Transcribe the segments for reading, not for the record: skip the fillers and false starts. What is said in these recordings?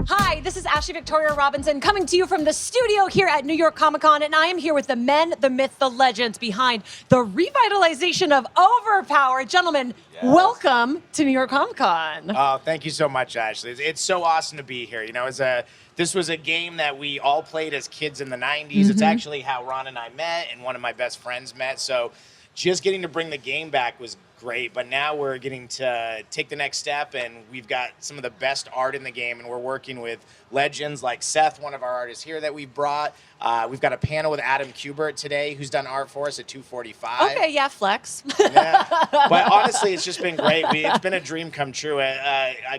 Hi, this is Ashley Victoria Robinson coming to you from the studio here at New York Comic Con, and I am here with the men, the myth, the legends behind the revitalization of OverPower. Gentlemen, welcome to New York Comic Con. Oh, thank you so much, Ashley. It's so awesome to be here. You know, this was a game that we all played as kids in the 90s. It's actually how Ron and I met and one of my best friends met. So just getting to bring the game back was great, but now we're getting to take the next step, and we've got some of the best art in the game, and we're working with legends like Seth, one of our artists here that we've brought. We've got a panel with Adam Kubert today, who's done art for us at 245. Okay, yeah, flex. Yeah. But honestly, it's just been great. It's been a dream come true.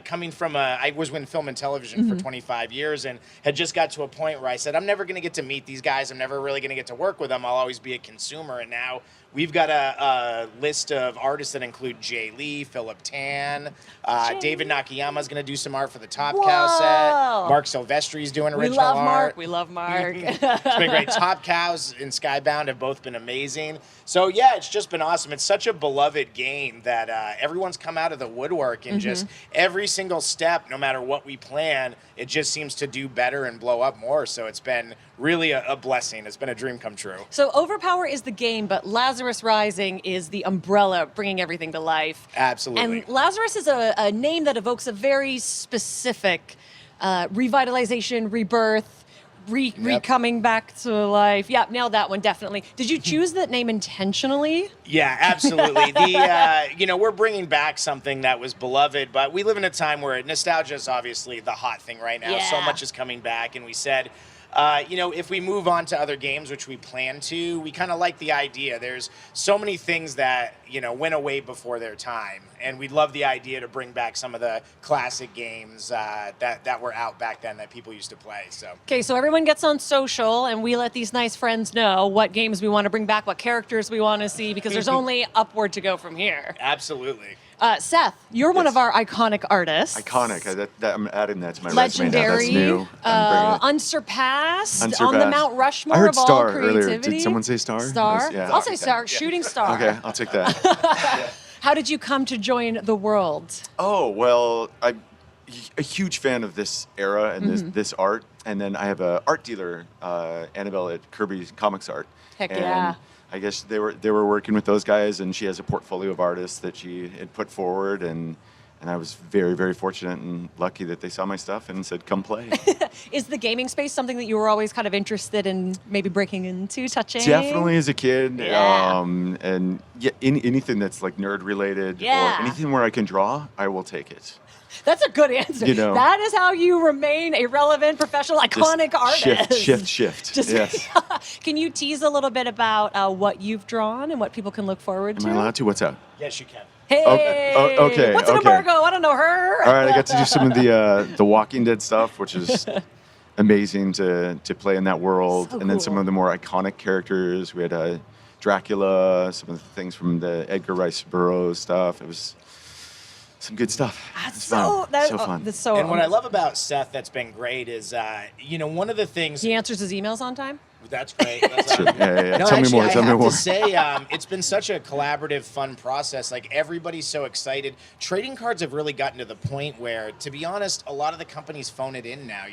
Coming from I was in film and television for 25 years and had just got to a point where I said, I'm never going to get to meet these guys. I'm never really going to get to work with them. I'll always be a consumer. And now we've got a list of artists that include Jay Lee, Philip Tan, David Nakayama is going to do some art for the Top Cow set. Mark Silvestri's doing original art. We love Mark. It's been great. Top Cows and Skybound have both been amazing. So yeah, it's just been awesome. It's such a beloved game that everyone's come out of the woodwork, and just every single step, no matter what we plan, it just seems to do better and blow up more. So it's been really a blessing. It's been a dream come true. So OverPower is the game, but Lazarus Rising is the umbrella bringing everything to life. Absolutely. And Lazarus is a name that evokes a very specific revitalization, rebirth, coming back to life. Yeah, nailed that one, definitely. Did you choose that name intentionally? Yeah, absolutely. We're bringing back something that was beloved, but we live in a time where nostalgia is obviously the hot thing right now. Yeah. So much is coming back, and we said, if we move on to other games, which we plan to, we kind of like the idea. There's so many things that, went away before their time. And we'd love the idea to bring back some of the classic games that were out back then that people used to play. Okay, so everyone gets on social, and we let these nice friends know what games we want to bring back, what characters we want to see, because there's only upward to go from here. Absolutely. Seth, you're one of our iconic artists. Iconic. I'm adding that to my Legendary, resume now. That's new. Unsurpassed, on the Mount Rushmore I heard of all star creativity. earlier. Did someone say star? Star? Yeah. I'll say star. Shooting star. Okay, I'll take that. How did you come to join the world? Oh, well, I'm a huge fan of this era and this art. And then I have an art dealer, Annabelle at Kirby's Comics Art. Heck and yeah. I guess they were working with those guys, and she has a portfolio of artists that she had put forward, and I was very, very fortunate and lucky that they saw my stuff and said, come play. Is the gaming space something that you were always kind of interested in maybe breaking into, touching? Definitely as a kid. Yeah. And yeah, anything that's like nerd related or anything where I can draw, I will take it. That's a good answer. That is how you remain a relevant, professional, iconic artist. Shift. Yes. Can you tease a little bit about what you've drawn and what people can look forward to? Am I allowed to? What's up? Yes, you can. Hey. Okay. What's an embargo? I don't know her. All right, I got to do some of the Walking Dead stuff, which is amazing to play in that world. So and then some of the more iconic characters. We had Dracula, some of the things from the Edgar Rice Burroughs stuff. It was some good stuff. That's so fun. That's so. And what I love about Seth that's been great is, one of the things... He answers his emails on time? That's great. That's Sure. Yeah. No, Tell me more. I have to say, it's been such a collaborative, fun process. Like, everybody's so excited. Trading cards have really gotten to the point where, to be honest, a lot of the companies phone it in now.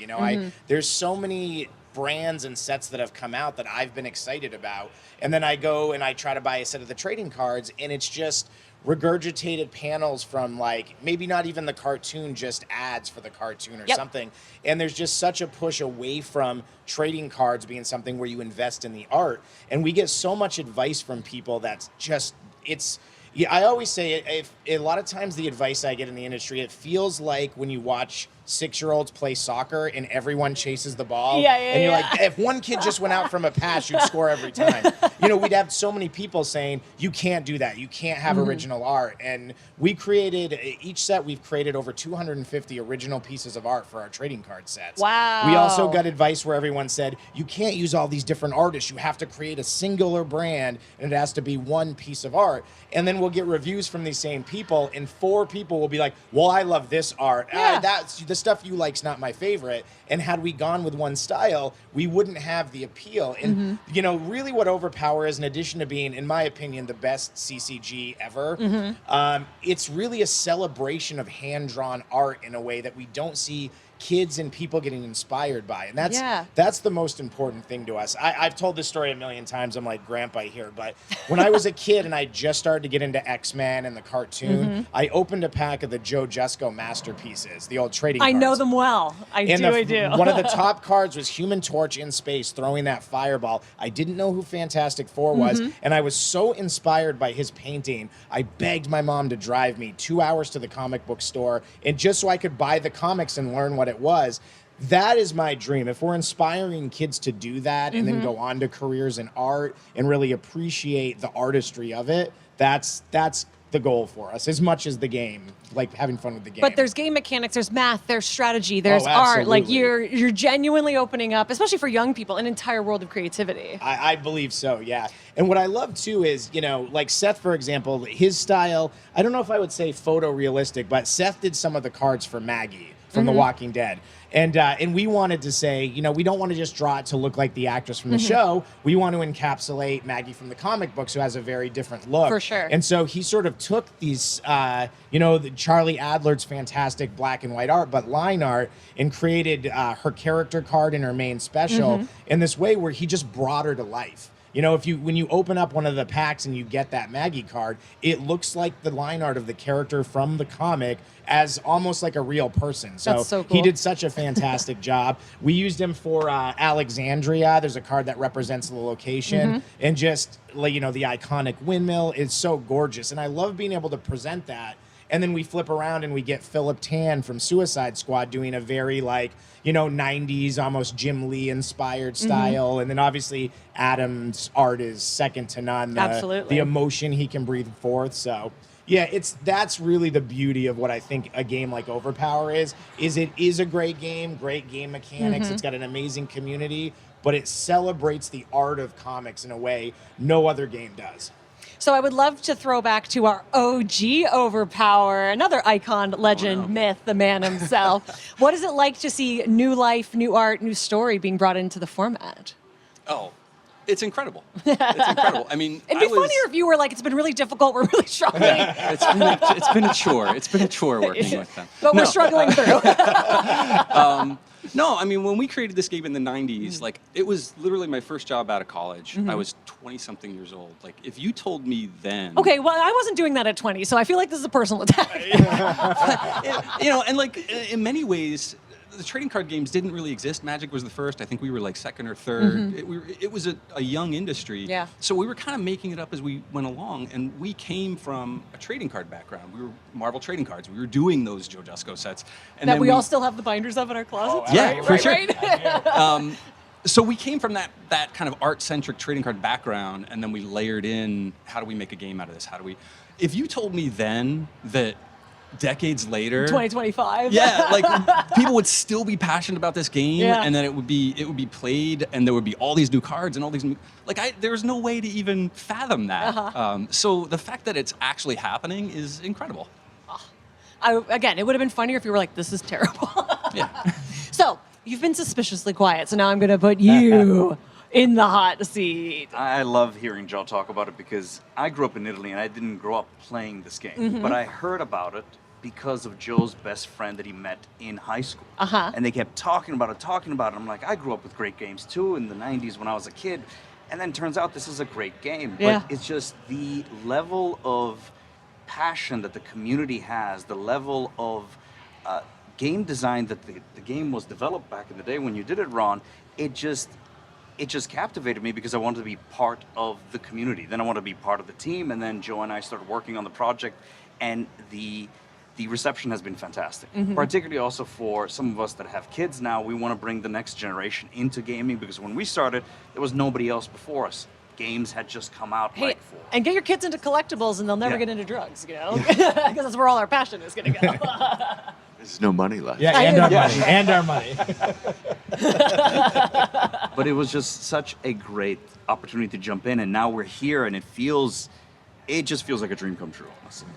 There's so many brands and sets that have come out that I've been excited about. And then I go and I try to buy a set of the trading cards, and it's just regurgitated panels from, like, maybe not even the cartoon, just ads for the cartoon or something. And there's just such a push away from trading cards being something where you invest in the art. And we get so much advice from people that's just, I always say, a lot of times the advice I get in the industry, it feels like when you watch 6-year-olds play soccer and everyone chases the ball. And you're like, if one kid just went out from a pass, you'd score every time. We'd have so many people saying, you can't do that. You can't have original art. And we created, each set, we've created over 250 original pieces of art for our trading card sets. Wow. We also got advice where everyone said, you can't use all these different artists. You have to create a singular brand, and it has to be one piece of art. And then we'll get reviews from these same people, and 4 people will be like, well, I love this art. The stuff you like's not my favorite. And had we gone with one style, we wouldn't have the appeal. And you know, really what OverPower is, in addition to being, in my opinion, the best CCG ever, it's really a celebration of hand-drawn art in a way that we don't see kids and people getting inspired by. And that's the most important thing to us. I've told this story a million times. I'm like grandpa here, but when I was a kid and I just started to get into X-Men and the cartoon, I opened a pack of the Joe Jusko masterpieces, the old trading cards. I know them well. I do. One of the top cards was Human Torch in space throwing that fireball. I didn't know who Fantastic Four was, and I was so inspired by his painting, I begged my mom to drive me 2 hours to the comic book store, and just so I could buy the comics and learn what it was. That is my dream. If we're inspiring kids to do that and then go on to careers in art and really appreciate the artistry of it, that's the goal for us, as much as the game, like having fun with the game. But there's game mechanics, there's math, there's strategy, there's art. Like you're genuinely opening up, especially for young people, an entire world of creativity. I believe so, yeah. And what I love too is, you know, like Seth, for example, his style, I don't know if I would say photorealistic, but Seth did some of the cards for Maggie from The Walking Dead. And we wanted to say, you know, we don't want to just draw it to look like the actress from the show. We want to encapsulate Maggie from the comic books, who has a very different look. For sure. And so he sort of took these, you know, Charlie Adler's fantastic black and white art, but line art, and created her character card in her main special in this way where he just brought her to life. You know, when you open up one of the packs and you get that Maggie card, it looks like the line art of the character from the comic as almost like a real person. That's so cool. He did such a fantastic job. We used him for Alexandria. There's a card that represents the location, and just, like, you know, the iconic windmill is so gorgeous. And I love being able to present that. And then we flip around and we get Philip Tan from Suicide Squad doing a very, like, you know, 90s, almost Jim Lee inspired style. And then obviously Adam's art is second to none. Absolutely. The emotion he can breathe forth. So yeah, that's really the beauty of what I think a game like OverPower is it is a great game mechanics. It's got an amazing community, but it celebrates the art of comics in a way no other game does. So I would love to throw back to our OG OverPower, another icon, legend, myth, the man himself. What is it like to see new life, new art, new story being brought into the format? Oh, it's incredible. It's incredible. I mean, it'd be funnier if you were like, it's been really difficult, we're really struggling. it's been a chore. It's been a chore working with them. But we're struggling through. No, I mean, when we created this game in the 90s, like, it was literally my first job out of college. I was 20-something years old. Like, if you told me then... Okay, well, I wasn't doing that at 20, so I feel like this is a personal attack. You know, and, like, in many ways, the trading card games didn't really exist. Magic was the first. I think we were, like, second or third. It was a young industry. Yeah. So we were kind of making it up as we went along, and we came from a trading card background. We were Marvel trading cards. We were doing those Joe Jusko sets. And that then we all still have the binders of in our closets? Yeah, for sure. Right. So we came from that kind of art-centric trading card background, and then we layered in, how do we make a game out of this? If you told me then that decades later, 2025, yeah, like, people would still be passionate about this game, and then it would be played, and there would be all these new cards and all these new, like, there's no way to even fathom that. So the fact that it's actually happening is incredible. Again, it would have been funnier if you were like, this is terrible. Yeah. So you've been suspiciously quiet, so now I'm going to put you in the hot seat. I love hearing Joe talk about it because I grew up in Italy and I didn't grow up playing this game, but I heard about it because of Joe's best friend that he met in high school. And they kept talking about it. I'm like, I grew up with great games too in the 90s when I was a kid. And then it turns out this is a great game. But it's just the level of passion that the community has, the level of game design that the game was developed back in the day when you did it, Ron, it just captivated me because I wanted to be part of the community. Then I wanted to be part of the team, and then Joe and I started working on the project, and the reception has been fantastic. Particularly also for some of us that have kids now, we want to bring the next generation into gaming because when we started, there was nobody else before us. Games had just come out for. And get your kids into collectibles and they'll never get into drugs, you know? Because that's where all our passion is going to go. There's no money left. Yeah, and our money. And our money. But it was just such a great opportunity to jump in, and now we're here, and it just feels like a dream come true, honestly.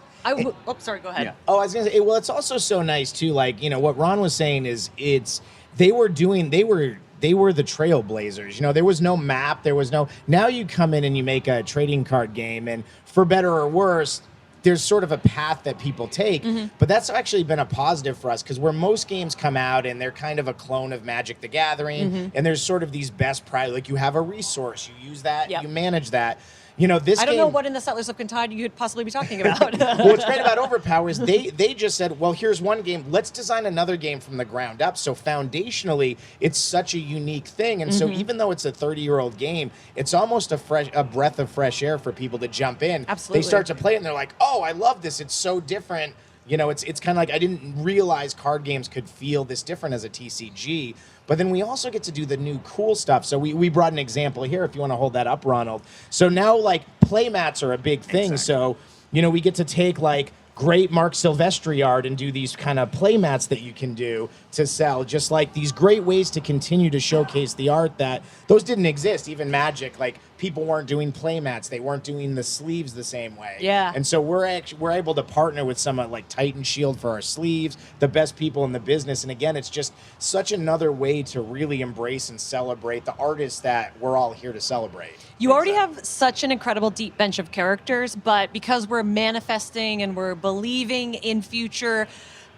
Sorry, go ahead. Yeah. Oh, I was gonna say, well, it's also so nice too. Like, what Ron was saying is, they were the trailblazers. There was no map. There was no. Now you come in and you make a trading card game, and for better or worse, there's sort of a path that people take. But that's actually been a positive for us, because where most games come out and they're kind of a clone of Magic the Gathering, and there's sort of these best like you have a resource, you use that, you manage that. This I don't game, know what in the Settlers of Catan you could possibly be talking about. well, what's great about OverPower is they just said, well, here's one game. Let's design another game from the ground up. So foundationally, it's such a unique thing. And so even though it's a 30-year-old game, it's almost a breath of fresh air for people to jump in. Absolutely. They start to play it and they're like, oh, I love this. It's so different. It's kind of like I didn't realize card games could feel this different as a TCG. But then we also get to do the new cool stuff. So we brought an example here, if you want to hold that up, Ronald. So now, like, play mats are a big thing. Exactly. So, we get to take, like, great Mark Silvestri art and do these kind of play mats that you can do to sell. Just like these great ways to continue to showcase the art that those didn't exist. Even Magic, like, people weren't doing play mats. They weren't doing the sleeves the same way. Yeah. And so we're able to partner with someone like Titan Shield for our sleeves, the best people in the business. And again, it's just such another way to really embrace and celebrate the artists that we're all here to celebrate. You already have such an incredible deep bench of characters, but because we're manifesting and we're believing in future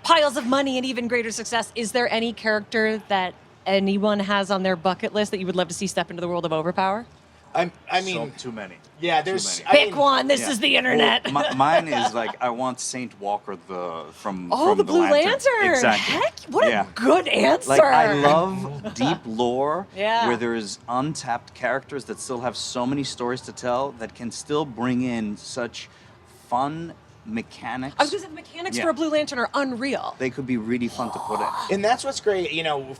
piles of money and even greater success, is there any character that anyone has on their bucket list that you would love to see step into the world of OverPower? I mean, too many. yeah, there's. Too many. Pick one. This is the internet. Mine is like I want Saint Walker from Oh, from the Blue Lantern. Exactly. Heck, what a good answer. Like I love deep lore Yeah. where there is untapped characters that still have so many stories to tell that can still bring in such fun mechanics. I was going to say the mechanics Yeah. for a Blue Lantern are unreal. They could be really fun to put in. And that's what's great,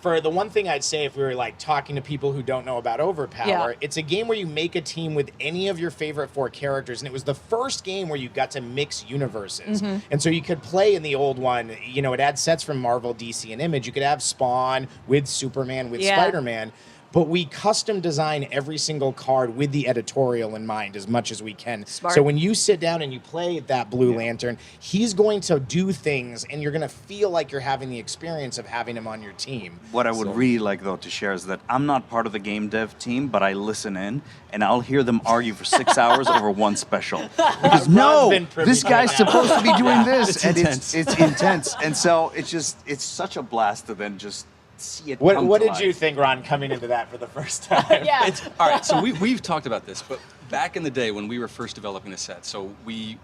for the one thing I'd say, if we were like talking to people who don't know about OverPower, Yeah. it's a game where you make a team with any of your favorite 4 characters. And it was the first game where you got to mix universes. And so you could play in the old one, it had sets from Marvel, DC, and Image. You could have Spawn with Superman, with Yeah. Spider-Man. But we custom design every single card with the editorial in mind as much as we can. Smart. So when you sit down and you play that Blue Lantern, he's going to do things and you're going to feel like you're having the experience of having him on your team. What I would really like, though, to share is that I'm not part of the game dev team, but I listen in, and I'll hear them argue for 6 hours over one special. Because Ron's been privy this to guy's that. supposed to be doing this, It's and intense. it's intense. And so it's such a blast to then just see it come What to did you life. think, Ron, coming into that for the first time? Yeah. All right, so we've talked about this, but back in the day when we were first developing the set, so we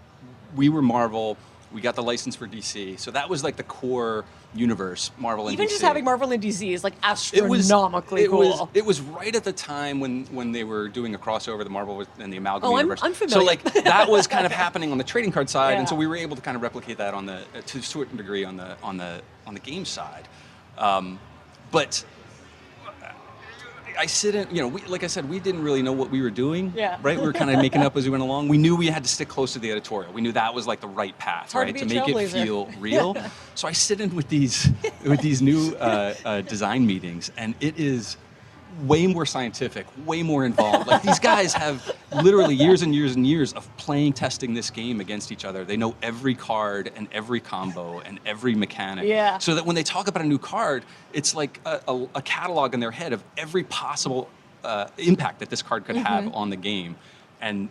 were Marvel, we got the license for DC, so that was like the core universe, Marvel and Even DC. just having Marvel and DC is like It was astronomically cool. It was right at the time when they were doing a crossover, the Marvel and the Amalgam Oh, I'm universe. familiar. So like that was kind of happening on the trading card side, and so Yeah. we were able to kind of replicate that on the to a certain degree on the game side. But I sit in, like I said, we didn't really know what we were doing. Yeah. Right? We were kind of making up as we went along. We knew we had to stick close to the editorial. We knew that was like the right path, hard right? to be To a make it trailblazer. feel real. So I sit in with these new design meetings, and it is way more scientific, way more involved. Like these guys have literally years and years and years of playing, testing this game against each other. They know every card and every combo and every mechanic. Yeah. So that when they talk about a new card, it's like a catalog in their head of every possible impact that this card could have on the game. And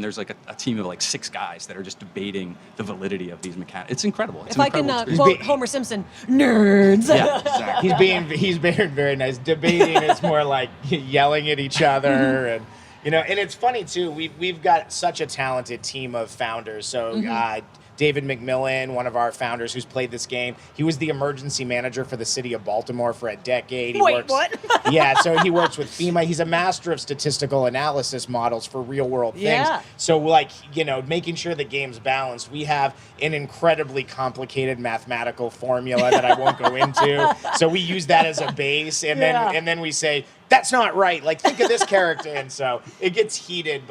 there's like a team of like 6 guys that are just debating the validity of these mechanics. It's incredible. It's If an I can incredible experience. quote Homer Simpson, nerds. Yeah, exactly. He's being very nice. Debating is more like yelling at each other, and and it's funny too. We've got such a talented team of founders. So David McMillan, one of our founders who's played this game, he was the emergency manager for the city of Baltimore for a decade. Wait, what? Yeah, so he works with FEMA. He's a master of statistical analysis models for real world things. Yeah. So making sure the game's balanced, we have an incredibly complicated mathematical formula that I won't go into. So we use that as a base, and then we say, that's not right. Like, think of this character. And so it gets heated,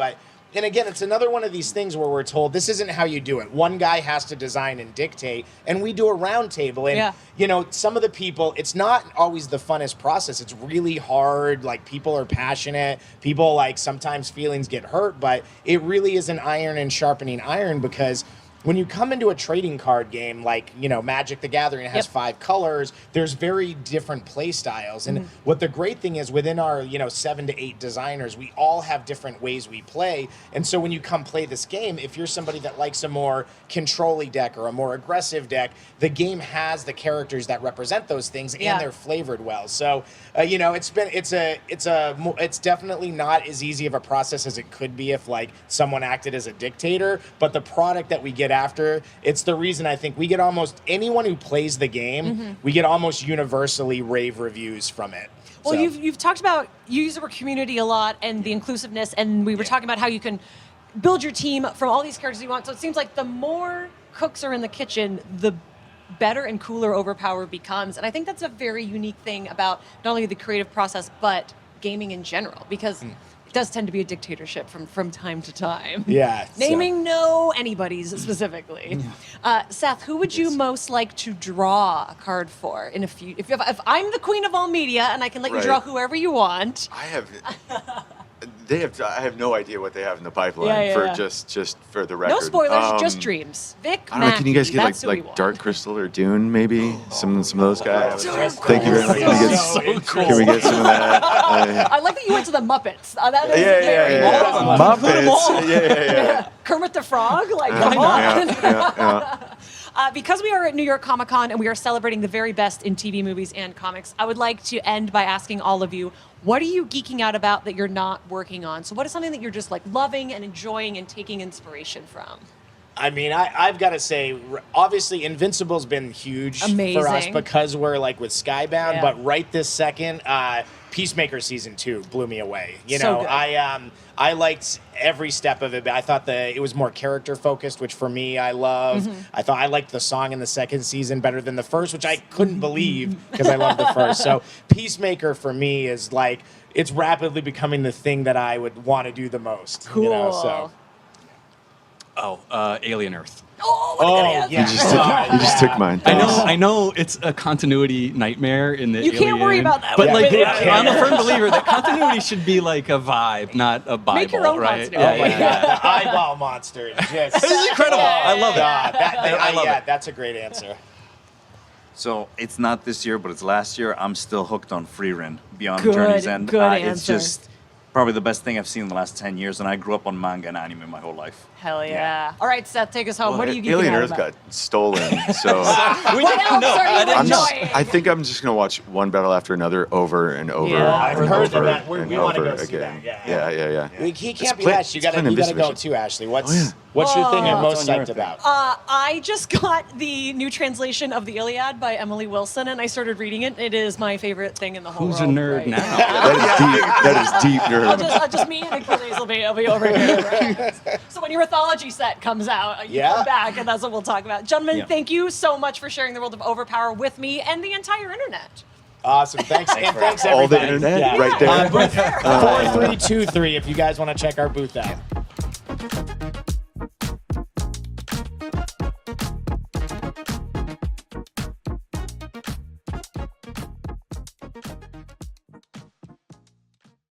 and again, it's another one of these things where we're told this isn't how you do it. One guy has to design and dictate, and we do a round table. And, some of the people, it's not always the funnest process. It's really hard. Like, people are passionate. People, sometimes feelings get hurt, but it really is an iron and sharpening iron because when you come into a trading card game like, you know, Magic the Gathering, it has 5 colors, there's very different play styles. And what the great thing is, within our, you know, 7 to 8 designers, we all have different ways we play. And so when you come play this game, if you're somebody that likes a more control-y deck or a more aggressive deck, the game has the characters that represent those things, and they're flavored well. So, you know, it's definitely not as easy of a process as it could be if like someone acted as a dictator. But the product that we get after, it's the reason I think we get almost anyone who plays the game, we get almost universally rave reviews from it. Well, So- you've talked about, you use the word community a lot and the inclusiveness, and we were talking about how you can build your team from all these characters you want. So it seems like the more cooks are in the kitchen, the better and cooler OverPower becomes. And I think that's a very unique thing about not only the creative process, but gaming in general, because it does tend to be a dictatorship from time to time. Yeah. Naming no anybody's specifically. Seth, who would you most like to draw a card for in a few? If I'm the queen of all media and I can let you draw whoever you want. I have no idea what they have in the pipeline just for the record. No spoilers, just dreams. Vic, I don't know. Can you guys Mackey, get like Dark Crystal or Dune maybe? Some of those guys. Thank you very much. Can we get some of that? I like that you went to the Muppets. That is Yeah. Muppets. Yeah. Kermit the Frog, like come on. Yeah. Because we are at New York Comic Con and we are celebrating the very best in TV, movies, and comics, I would like to end by asking all of you, what are you geeking out about that you're not working on? So what is something that you're just like loving and enjoying and taking inspiration from? I mean, I've got to say, obviously, Invincible's been huge for us because we're like with Skybound. But right this second, Peacemaker season 2 blew me away. You know, I liked every step of it. But I thought it was more character focused, which for me I love. I thought I liked the song in the second season better than the first, which I couldn't believe because I loved the first. So Peacemaker for me is like, it's rapidly becoming the thing that I would want to do the most. Cool. You know, so. Alien Earth. Yeah. You just took mine. I know it's a continuity nightmare in the You can't worry about that. But Yeah, like, but I'm a firm believer that continuity should be like a vibe, not a Bible. Make your own right? continuity. The eyeball monster. Just, This is incredible. I love it. I love it. That's a great answer. So it's not this year, but it's last year. I'm still hooked on Free Run Beyond Good, Journey's End. good It's answer. just probably the best thing I've seen in the last 10 years, and I grew up on manga and anime my whole life. Hell yeah. All right, Seth, take us home. What are you geeking Alien out Earth about? got stolen, so What else are you enjoying? I think I'm just gonna watch one battle after another over and over. Yeah. I've and heard over that. We and want to over go see again. that. Yeah. He can't be planned- last. You it's gotta planned in go Vision. too, Ashley. What's yeah. your thing you're most It's on your psyched thing. about? I just got the new translation of the Iliad by Emily Wilson, and I started reading it. It is my favorite thing in the whole Who's a world. nerd right now? That is deep nerd. Just me and Achilles will be over here. Right? So when your mythology set comes out, you come back, and that's what we'll talk about. Gentlemen, thank you so much for sharing the world of OverPower with me and the entire internet. Awesome. Thanks, and thanks everybody. All the internet right there. Booth 4323 if you guys want to check our booth out.